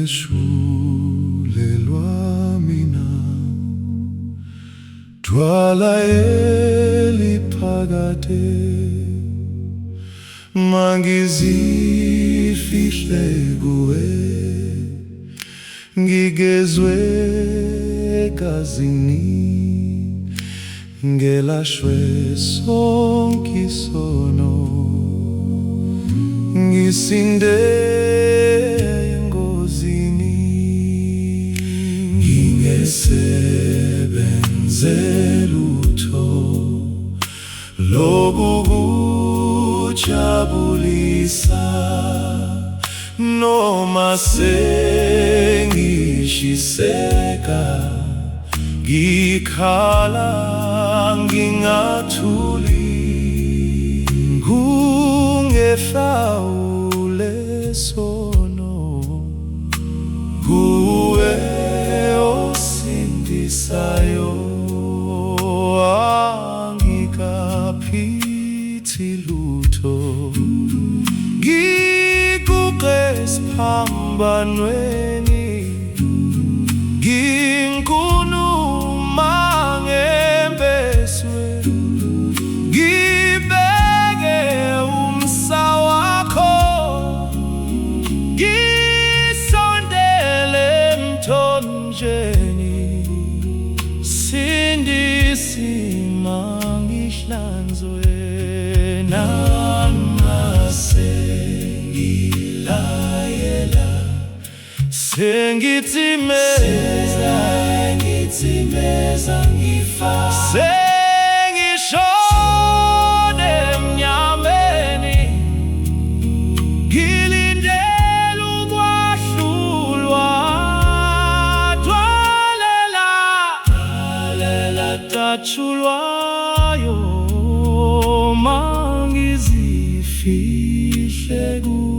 ngehlulelwa mina, thwala eliphakade, mangizifihle kuwe, ngigezwe egazini, ngelashwe sonke isono, ngisinde engozini, ngingesebenze lutho lobu kujabulisa, noma sengishiseka, ngikhala ngingathuli, kungehlawule sono, kuwe osindisayo, angikaphithi lutho, ngiguqe esiphambanweni, nginkunuma ngembeswe, ngibeke umsa wakho, ngisondele emthonjeni, sindisima ngihlanzwe namasengilayela, sengitsimeza ngifa, sengishone emnyameni, ngilindele ukwahlulwa, thwalela datshulwayo, mangizifihle kuwe.